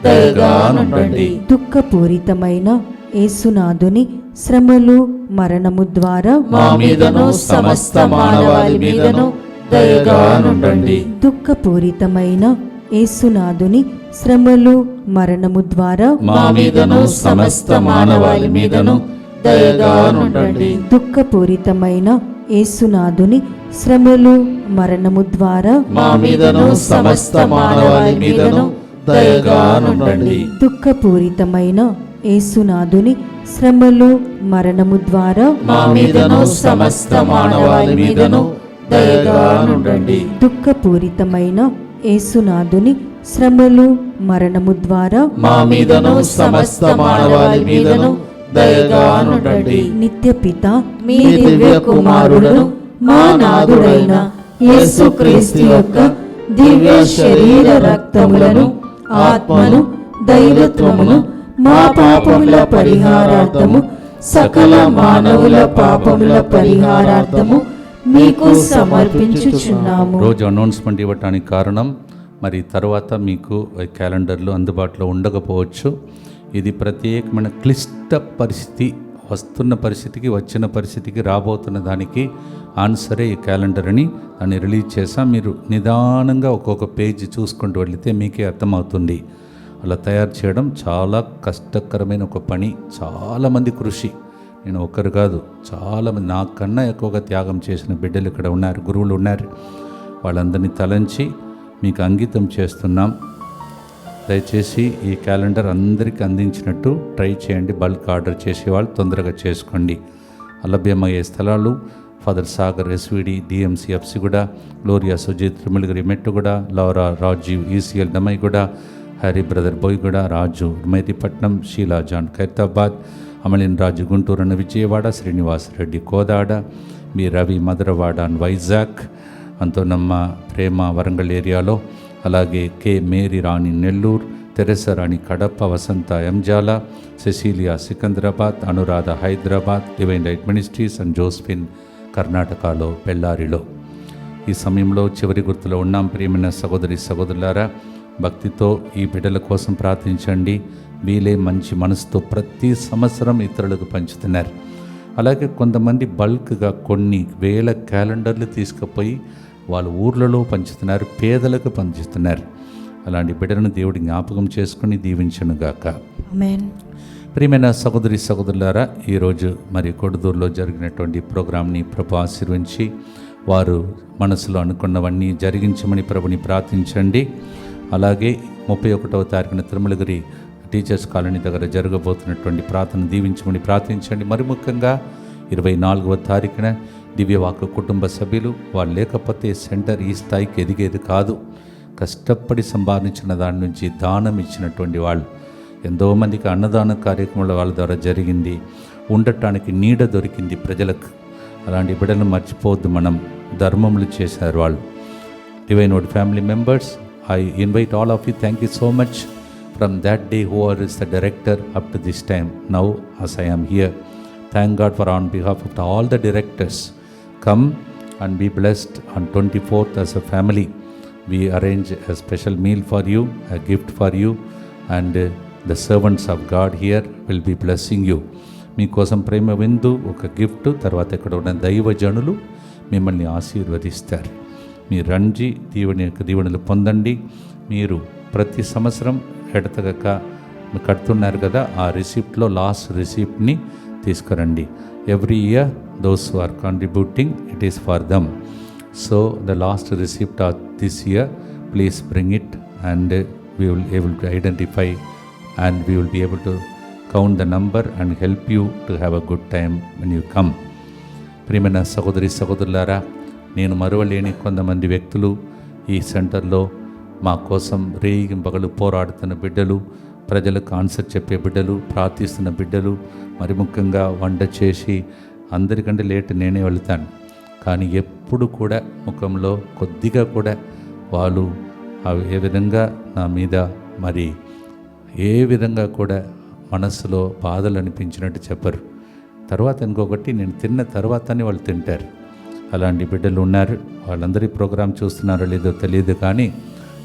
దయగా నుండండి. దుఃఖపూరితమైన యేసునాథుని శ్రమలు మరణము ద్వారా మా మీదను సమస్త మానవాళి మీదను దయగా నుండండి. దుఃఖపూరితమైన యేసునాథుని శ్రమలు మరణము ద్వారా మా మీదను సమస్త మానవాళి మీదను దయగా నుండండి. దుఃఖపూరితమైన యేసునాథుని శ్రమలు మరణము ద్వారా మా మీదను సమస్త మానవాళి మీదను దయగా నుండండి. దుఃఖపూరితమైన యేసునాథుని శ్రమలు మరణము ద్వారా మా మీదను సమస్త మానవాళి మీదను దయగా నుండండి. దుఃఖపూరితమైన యేసునాథుని శ్రమలు మరణము ద్వారా మా మీదను సమస్త మానవాళి మీదను దయగా నుండండి. నిత్యపిత మీ దివ్య కుమారుడును మా నాథుడైన యేసుక్రీస్తు యొక్క దివ్య శరీర రక్తములను ఆత్మను దైవత్వమును మా పాపముల పరిహారార్థము సకల మానవుల పాపముల పరిహారార్థము మీకు సమర్పించుచున్నాము. రోజు అనౌన్స్మెంట్ ఇవ్వటానికి కారణం, మరి తర్వాత మీకు క్యాలెండర్లు అందుబాటులో ఉండకపోవచ్చు. ఇది ప్రత్యేకమైన క్లిష్ట పరిస్థితి, వస్తున్న పరిస్థితికి, వచ్చిన పరిస్థితికి, రాబోతున్న దానికి ఆన్సరే ఈ క్యాలెండర్ అని దాన్ని రిలీజ్ చేసాం. మీరు నిదానంగా ఒక్కొక్క పేజీ చూసుకుంటూ వెళితే మీకే అర్థమవుతుంది. అలా తయారు చేయడం చాలా కష్టకరమైన ఒక పని, చాలామంది కృషి. నేను ఒక్కరు కాదు, చాలామంది నాకన్నా ఎక్కువగా త్యాగం చేసిన బిడ్డలు ఇక్కడ ఉన్నారు, గురువులు ఉన్నారు. వాళ్ళందరినీ తలంచి మీకు అంకితం చేస్తున్నాం. దయచేసి ఈ క్యాలెండర్ అందరికీ అందించినట్టు ట్రై చేయండి. బల్క్ ఆర్డర్ చేసేవాళ్ళు తొందరగా చేసుకోండి. అలభ్యమయ్యే స్థలాలు ఫాదర్ సాగర్ ఎస్విడి డిఎంసి ఎఫ్సిగూడ, Gloria Sujith Trimulgherry Mettuguda, Laura Rajiv ECIL Dammaiguda, Hari brother Boiguda, Raju Mehdipatnam, Sheela John Khairatabad, అమలిన్ రాజు గుంటూరు అన్న విజయవాడ, శ్రీనివాస్ రెడ్డి కోదాడ, మీ రవి మధురవాడ అండ్ వైజాగ్, అంతోనమ్మ ప్రేమ వరంగల్ ఏరియాలో, అలాగే K Mary Rani Nellore, Teresa Rani Kadapa, Vasantha ఎంజాల, Cecilia Secunderabad, Anuradha Hyderabad, divine light ministries and Josephine కర్ణాటకలో బెల్లారిలో. ఈ సమయంలో చివరి గుర్తులో ఉన్నాం. ప్రియమైన సహోదరి సహోదరులారా, భక్తితో ఈ బిడ్డల కోసం ప్రార్థించండి. వీలే మంచి మనసుతో ప్రతి సంవత్సరం ఇతరులకు పంచుతున్నారు. అలాగే కొంతమంది బల్క్గా కొన్ని వేల క్యాలెండర్లు తీసుకుపోయి వాళ్ళ ఊర్లలో పంచుతున్నారు, పేదలకు పంచుతున్నారు. అలాంటి బిడ్డలను దేవుడి జ్ఞాపకం చేసుకుని దీవించనుగాక. ఆమేన్. ప్రియమైన సహోదరి సహోదరులారా, ఈరోజు మరి కొడుదూరులో జరిగినటువంటి ప్రోగ్రాంని ప్రభు ఆశీర్వదించి వారు మనసులో అనుకున్నవన్నీ జరిగించమని ప్రభుని ప్రార్థించండి. అలాగే 31వ తారీఖున తిరుమలగిరి టీచర్స్ కాలనీ దగ్గర జరగబోతున్నటువంటి ప్రార్థన దీవించమని ప్రార్థించండి. మరి ముఖ్యంగా 24వ తారీఖున దివ్యవాకు కుటుంబ సభ్యులు, వాళ్ళు లేకపోతే సెంటర్ ఈ స్థాయికి ఎదిగేది కాదు. కష్టపడి సంపాదించిన దాని నుంచి దానం ఇచ్చినటువంటి వాళ్ళు, ఎంతోమందికి అన్నదాన కార్యక్రమాల వాళ్ళ ద్వారా జరిగింది. ఉండటానికి నీడ దొరికింది ప్రజలకు. అలాంటి బిడ్డలను మర్చిపోవద్దు. మనం ధర్మములు చేశారు వాళ్ళు. Divine word family members, I invite all of you, thank you so much from that day whoever is the director up to this time. Now as I am here, thank God for on behalf of all the directors. Come and be blessed on 24th as a family. We arrange a special meal for you, a gift for you, and the servants of God here will be blessing you. మీకోసం ప్రేమ విందు, ఒక gift, తర్వాత ఇక్కడ ఉన్న దైవజనులు మిమ్మల్ని ఆశీర్వదిస్తారు. మీరు రండి, దీవెనలు పొందండి. మీరు ప్రతి సంవత్సరం ఎడతగక కడుతున్నారు కదా, ఆ రిసిప్ట్లో లాస్ట్ రిసిప్ట్ని తీసుకురండి. Every year those who are contributing, it is for them. So the last receipt of this year, please bring it and we will able to identify and we will be able to count the number and help you to have a good time when you come. ప్రియమైన సహోదరి సహోదరులారా, నేను మరువలేని కొంతమంది వ్యక్తులు ఈ సెంటర్లో మా కోసం రేయింబగలు పోరాడుతున్న బిడ్డలు, ప్రజలకు ఆన్సర్ చెప్పే బిడ్డలు, ప్రార్థిస్తున్న బిడ్డలు, మరి ముఖ్యంగా వంట చేసి అందరికంటే లేట్ నేనే వెళ్తాను. కానీ ఎప్పుడు కూడా ముఖంలో కొద్దిగా కూడా వాళ్ళు ఏ విధంగా నా మీద మరి ఏ విధంగా కూడా మనస్సులో బాధలు అనిపించినట్టు చెప్పరు. తర్వాత ఇంకొకటి, నేను తిన్న తర్వాతనే వాళ్ళు తింటారు. అలాంటి బిడ్డలు ఉన్నారు. వాళ్ళందరి ప్రోగ్రాం చూస్తున్నారో లేదో తెలియదు, కానీ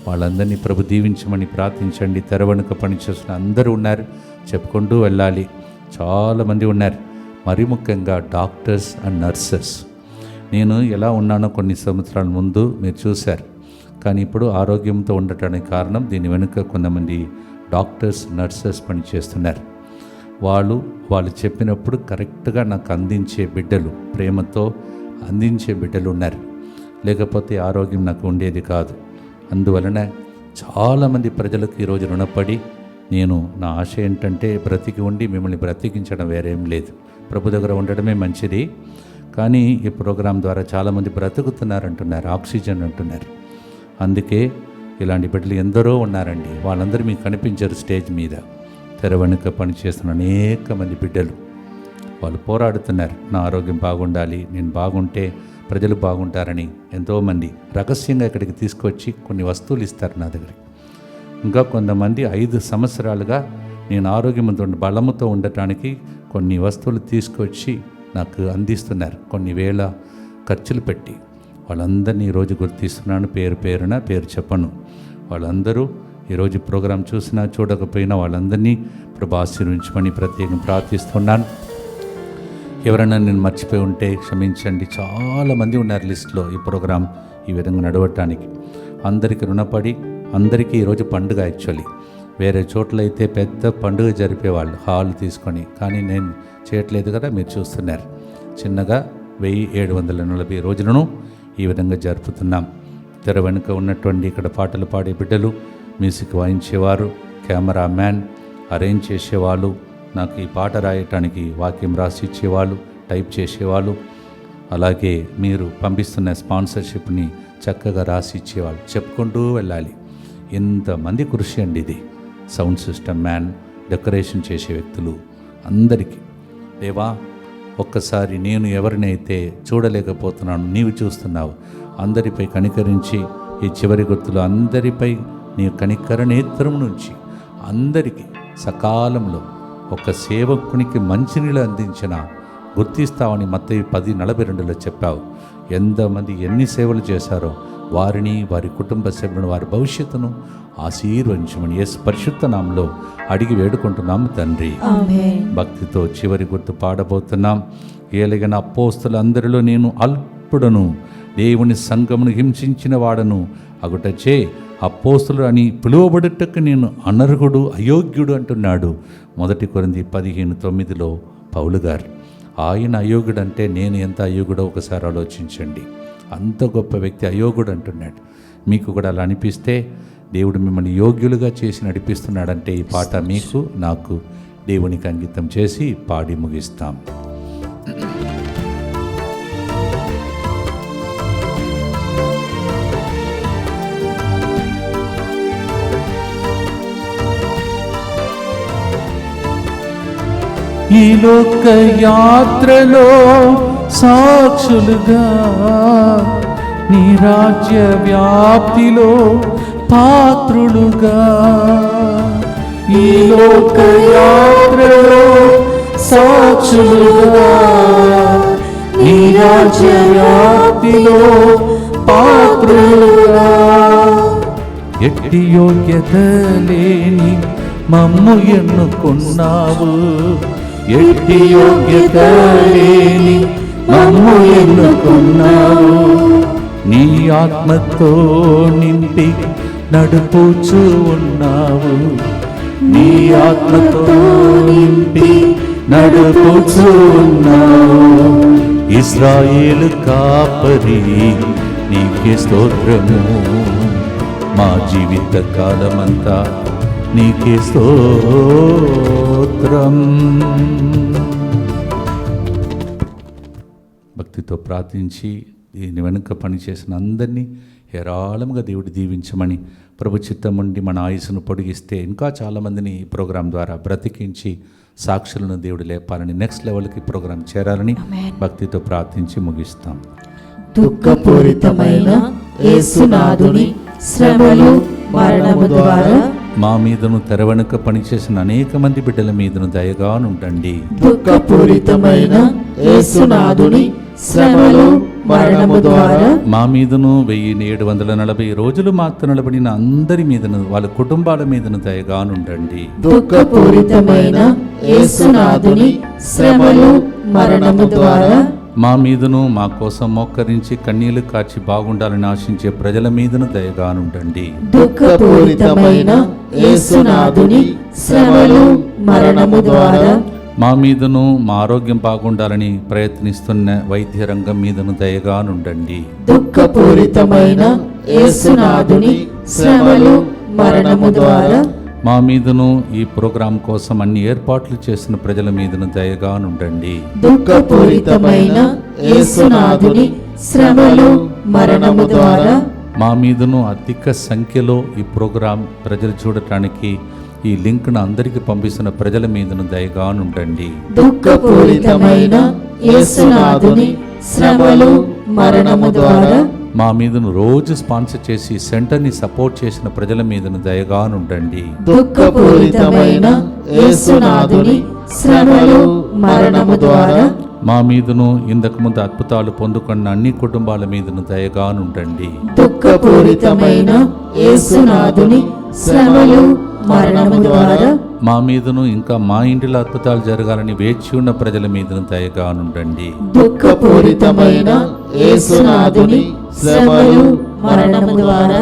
వాళ్ళందరినీ ప్రభు దీవించమని ప్రార్థించండి. తెరవనుక పనిచేస్తున్న అందరూ ఉన్నారు, చెప్పుకుంటూ వెళ్ళాలి. చాలామంది ఉన్నారు. మరి ముఖ్యంగా డాక్టర్స్ అండ్ నర్సెస్. నేను ఎలా ఉన్నానో కొన్ని సంవత్సరాల ముందు మీరు చూశారు, కానీ ఇప్పుడు ఆరోగ్యంతో ఉండటానికి కారణం దీని వెనుక కొంతమంది డాక్టర్స్, నర్సెస్ పనిచేస్తున్నారు. వాళ్ళు చెప్పినప్పుడు కరెక్ట్గా నాకు అందించే బిడ్డలు, ప్రేమతో అందించే బిడ్డలు ఉన్నారు. లేకపోతే ఆరోగ్యం నాకు ఉండేది కాదు. అందువలన చాలామంది ప్రజలకు ఈరోజు రుణపడి, నేను నా ఆశ ఏంటంటే బ్రతికి ఉండి మిమ్మల్ని బ్రతికించడం వేరేం లేదు, ప్రభు దగ్గర ఉండడమే మంచిది. కానీ ఈ ప్రోగ్రాం ద్వారా చాలామంది బ్రతుకుతున్నారంటున్నారు, ఆక్సిజన్ అంటున్నారు. అందుకే ఇలాంటి బిడ్డలు ఎందరో ఉన్నారండి. వాళ్ళందరూ మీకు కనిపించారు స్టేజ్ మీద. తెర వెనుక పనిచేస్తున్న అనేక మంది బిడ్డలు వాళ్ళు పోరాడుతున్నారు. నా ఆరోగ్యం బాగుండాలి, నేను బాగుంటే ప్రజలు బాగుంటారని ఎంతోమంది రహస్యంగా ఇక్కడికి తీసుకొచ్చి కొన్ని వస్తువులు ఇస్తారు నా దగ్గర. ఇంకా కొంతమంది 5 సంవత్సరాలుగా నేను ఆరోగ్యంతో బలముతో ఉండటానికి కొన్ని వస్తువులు తీసుకొచ్చి నాకు అందిస్తున్నారు, కొన్ని వేల ఖర్చులు పెట్టి. వాళ్ళందరినీ ఈరోజు గుర్తిస్తున్నాను, పేరు చెప్పను. వాళ్ళందరూ ఈరోజు ప్రోగ్రాం చూసినా చూడకపోయినా వాళ్ళందరినీ ప్రభు ఆశీర్వదించమని ప్రత్యేకంగా ప్రార్థిస్తున్నాను. ఎవరైనా నేను మర్చిపోయి ఉంటే క్షమించండి. చాలామంది ఉన్నారు లిస్టులో ఈ ప్రోగ్రాం ఈ విధంగా నడవటానికి. అందరికీ రుణపడి, అందరికీ ఈరోజు పండుగ. యాక్చువల్లీ వేరే చోట్లయితే పెద్ద పండుగ జరిపేవాళ్ళు హాల్ తీసుకొని, కానీ నేను చేయట్లేదు కదా, మీరు చూస్తున్నారు. చిన్నగా 1740 రోజులను ఈ విధంగా జరుపుతున్నాం. తెర వెనుక ఉన్నటువంటి ఇక్కడ పాటలు పాడే బిడ్డలు, మ్యూజిక్ వాయించేవారు, కెమెరా మ్యాన్, అరేంజ్ చేసేవాళ్ళు, నాకు ఈ పాట రాయటానికి వాక్యం రాసి ఇచ్చేవాళ్ళు, టైప్ చేసేవాళ్ళు, అలాగే మీరు పంపిస్తున్న స్పాన్సర్షిప్ని చక్కగా రాసి ఇచ్చేవాళ్ళు. చెప్పుకుంటూ వెళ్ళాలి. ఎంతమంది కృషి అండి ఇది. సౌండ్ సిస్టమ్ మ్యాన్, డెకరేషన్ చేసే వ్యక్తులు, అందరికీ దేవా ఒక్కసారి నేను ఎవరినైతే చూడలేకపోతున్నాను నీవు చూస్తున్నావు. అందరిపై కనికరించి ఈ చివరి గుర్తులు అందరిపై నీ కనికర నేత్రం నుంచి అందరికీ సకాలంలో ఒక సేవకునికి మంచినీళ్ళు అందించిన గుర్తిస్తావని మత్తయి 10:42 చెప్పావు. ఎంతమంది ఎన్ని సేవలు చేశారో వారిని, వారి కుటుంబ సభ్యులను, వారి భవిష్యత్తును ఆశీర్వదించమని యేసు పరిశుద్ధ నామములో అడిగి వేడుకుంటున్నాము తండ్రి. భక్తితో చివరి గుర్తు పాడబోతున్నాం. ఏలిగిన అపోస్తలులందరిలో నేను అల్పుడను, దేవుని సంఘమును హింసించిన వాడను అగుటచే అపోస్తులు అని పిలువబడుటకు నేను అనర్హుడు, అయోగ్యుడు అంటున్నాడు. 1 కొరింథీ 15:9 పౌలు గారు. ఆయన అయోగ్యుడు అంటే నేను ఎంత అయోగ్యుడో ఒకసారి ఆలోచించండి. అంత గొప్ప వ్యక్తి అయోగ్యుడు అంటున్నాడు. మీకు కూడా అలా అనిపిస్తే దేవుడు మిమ్మల్ని యోగ్యులుగా చేసి నడిపిస్తున్నాడంటే ఈ పాట మీకు నాకు దేవునికి అంకితం చేసి పాడి ముగిస్తాం. ఈ లోక యాత్రలో సాక్షులుగా నీ రాజ్య వ్యాప్తిలో పాత్రులుగా, ఈ లోక యాత్రలో సాక్షులుగా నీ రాజ్య వ్యాప్తిలో పాత్రులుగా, ఎట్టి యోగ్యత లేని మమ్ము ఎన్నుకున్నావు, ఎట్టి యోగ్యత లేని మమ్ము ఎన్నుకున్నావు, నీ ఆత్మతో నింపి నడుపుచూ ఉన్నావు, నీ ఆత్మతో నింపి నడుపుచూ ఉన్నావు. ఇశ్రాయేలు కాపరి నీకే స్తోత్రము, మా జీవిత కాలమంతా నీకే స్తోత్రం. భక్తితో ప్రార్థించి దీని వెనుక పనిచేసిన అందరినీ హేరాళంగా దేవుడు దీవించమని ప్రభు చిత్తం ఉండి మన ఆయుస్సును పొడిగిస్తే ఇంకా చాలామందిని ఈ ప్రోగ్రాం ద్వారా బ్రతికించి సాక్షులను దేవుడు లేపాలని, నెక్స్ట్ లెవెల్కి ప్రోగ్రాం చేరాలని భక్తితో ప్రార్థించి ముగిస్తాం. దుఃఖపూరితమైన యేసునాథుని శ్రమలు మరణము ద్వారా మా మీదను తెర వెనుక పనిచేసిన అనేక మంది బిడ్డల మీదను దయగానుండండి. దుఃఖపూరితమైన యేసునాథుని శ్రమలు మరణము ద్వారా మా మీదను 1740 రోజులు మాత్రం నిలబడిన అందరి మీదను వాళ్ళ కుటుంబాల మీదను దయగానుండండి. దుఃఖపూరితమైన యేసునాథుని శ్రమలు మరణము ద్వారా మా మీదను మా కోసం మోకరించి కన్నీళ్లు కార్చి బాగుండాలని ఆశించే ప్రజల మీదను దయగానుండండి. దుఃఖపూరితమైన యేసునాథుని శ్రమలు మరణము ద్వారా మా మీదను మా ఆరోగ్యం బాగుండాలని ప్రయత్నిస్తున్న వైద్య రంగం మీదను దయగానుండండి. దుఃఖపూరితమైన యేసునాథుని శ్రమలు మరణము ద్వారా మా మీదను ఈ ప్రోగ్రాం కోసం అన్ని ఏర్పాట్లు చేసిన ప్రజల మీదను దయగానుండండి. దుఃఖపూరితమైన యేసునాథుని శ్రమలు మరణము ద్వారా మా మీదను అధిక సంఖ్యలో ఈ ప్రోగ్రాం ప్రజలు చూడటానికి ఈ లింక్ను అందరికీ పంపిస్తున్న ప్రజల మీదను దయగానుండండి. దుఃఖపూరితమైన యేసునాథుని శ్రమలు మరణము ద్వారా మా మీదను రోజు స్పాన్సర్ చేసి సెంటర్ని సపోర్ట్ చేసిన ప్రజల మీదను దయగానుండండి. దుఃఖపూరితమైన యేసునాథుని శ్రమలు మరణము ద్వారా మా మీదను ఇంతకు ముందు అద్భుతాలు పొందుకున్న అన్ని కుటుంబాల మీదను దయగానుండండి. దుఃఖపూరితమైన యేసునాథుని శ్రమలు మరణము ద్వారా మా మీదను ఇంకా మా ఇంటిలో అద్భుతాలు జరగాలని వేచి ఉన్న ప్రజల మీదను దయగానుండండి. దుఃఖపూరితమైన యేసునాథుని శ్రమలు మరణము ద్వారా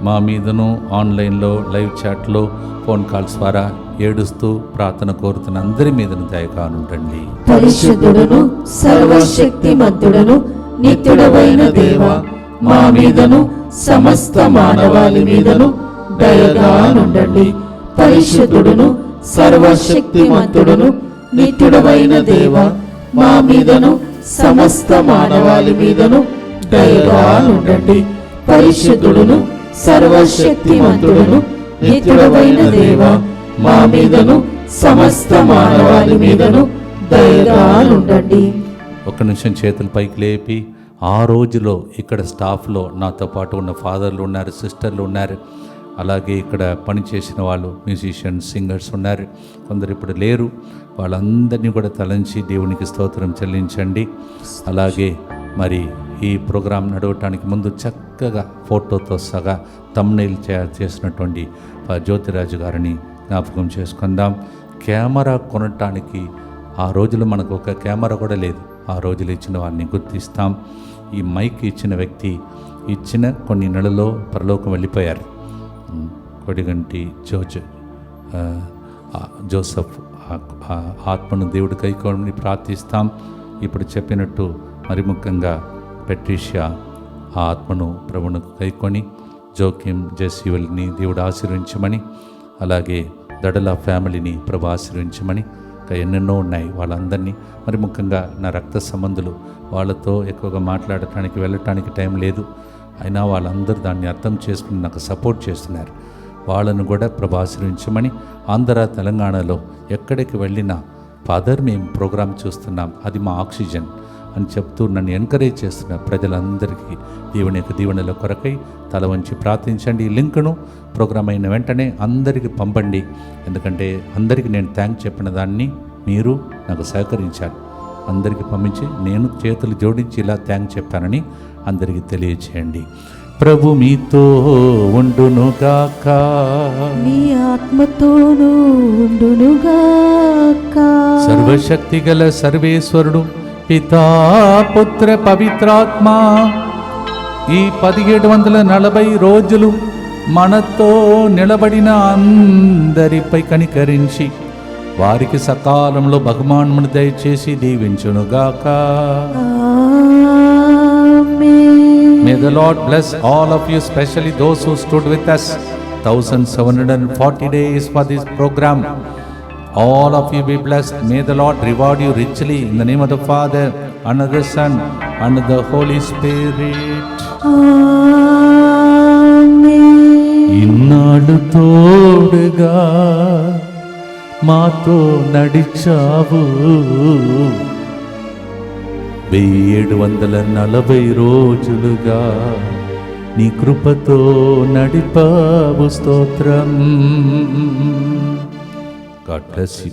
మా మీదను ఆన్లైన్లో లైవ్ చాట్లో ఫోన్ కాల్స్ ద్వారా ఏడుస్తూ ప్రార్థన కోరుతున్న అందరి మీదను దయగానుండండి. పరిశుద్ధుడును సర్వశక్తిమంతుడును నిత్యుడవైన దేవా, మా మీదను సమస్త మానవాళి మీదను దయగానుండండి. పరిశుద్ధుడును సర్వశక్తిమంతుడును నిత్యుడవైన దేవా, మా మీదను సమస్త మానవాళి మీదను దయగానుండండి. పరిశుద్ధుడును సర్వశక్తిమంతుడును నిత్యుడవైన దేవా, మా మీదను సమస్త మానవాళి మీదను దయగానుండండి. ఒక్క నిమిషం చేతులు పైకి లేపి, ఆ రోజులో ఇక్కడ స్టాఫ్లో నాతో పాటు ఉన్న ఫాదర్లు ఉన్నారు, సిస్టర్లు ఉన్నారు, అలాగే ఇక్కడ పనిచేసిన వాళ్ళు మ్యూజిషియన్స్, సింగర్స్ ఉన్నారు, కొందరు ఇప్పుడు లేరు. వాళ్ళందరినీ కూడా తలంచి దేవునికి స్తోత్రం చెల్లించండి. అలాగే మరి ఈ ప్రోగ్రాం నడవటానికి ముందు చక్కగా ఫోటోతో సగా థంబ్నెయిల్ చేసినటువంటి జ్యోతిరాజు గారిని జ్ఞాపకం చేసుకుందాం. కెమెరా కొనటానికి ఆ రోజులో మనకు ఒక కెమెరా కూడా లేదు. ఆ రోజులు ఇచ్చిన వారిని గుర్తిస్తాం. ఈ మైక్ ఇచ్చిన వ్యక్తి ఇచ్చిన కొన్ని నెలల్లో పరలోకం వెళ్ళిపోయారు. కొడిగంటి జోసఫ్ ఆత్మను దేవుడు కైకోవడమని ప్రార్థిస్తాం. ఇప్పుడు చెప్పినట్టు మరి ముఖ్యంగా పెట్రిషియా ఆ ఆత్మను ప్రభువును కైకొని జోక్యం జెస్యూల్ని దేవుడు ఆశీర్వించమని, అలాగే దడల ఫ్యామిలీని ప్రభు ఆశీర్వించమని, ఇంకా ఎన్నెన్నో ఉన్నాయి. వాళ్ళందరినీ మరి ముఖ్యంగా నా రక్త సంబంధులు, వాళ్ళతో ఎక్కువగా మాట్లాడటానికి వెళ్ళటానికి టైం లేదు, అయినా వాళ్ళందరూ దాన్ని అర్థం చేసుకుని నాకు సపోర్ట్ చేస్తున్నారు. వాళ్ళను కూడా ప్రభు ఆశీర్వించమని, ఆంధ్ర తెలంగాణలో ఎక్కడికి వెళ్ళినా ఫాదర్ మేము ప్రోగ్రాం చూస్తున్నాం, అది మా ఆక్సిజన్ అని చెప్తూ నన్ను ఎంకరేజ్ చేస్తున్న ప్రజలందరికీ దేవుని యొక్క దీవెనల కొరకై తల వంచి ప్రార్థించండి. ఈ లింకును ప్రోగ్రాం అయిన వెంటనే అందరికీ పంపండి. ఎందుకంటే అందరికీ నేను థ్యాంక్ చెప్పిన దాన్ని మీరు నాకు సహకరించాలి. అందరికీ పంపించి నేను చేతులు జోడించి ఇలా థ్యాంక్ చెప్పానని అందరికీ తెలియచేయండి. ప్రభు మీతో ఉండునుగాక, నీ ఆత్మతోనూ ఉండునుగాక. సర్వశక్తి గల సర్వేశ్వరుడు పితా పుత్ర పవిత్రాత్మ ఈ 1740 రోజులు మనతో నిలబడిన అందరిపై కనికరించి వారికి సకాలంలో బహుమానమును దయచేసి దీవించునుగాక. May the Lord bless all of you, especially those who stood with us 1740 days for this program. All of you be blessed. May the Lord reward you richly in the name of the Father and of the Son and of the Holy Spirit. ఇన్నాళ్ళు తోడుగా మాతో నడిచావు, 1740 రోజులుగా నీ కృపతో నడిపావు. స్తోత్రం. God bless you.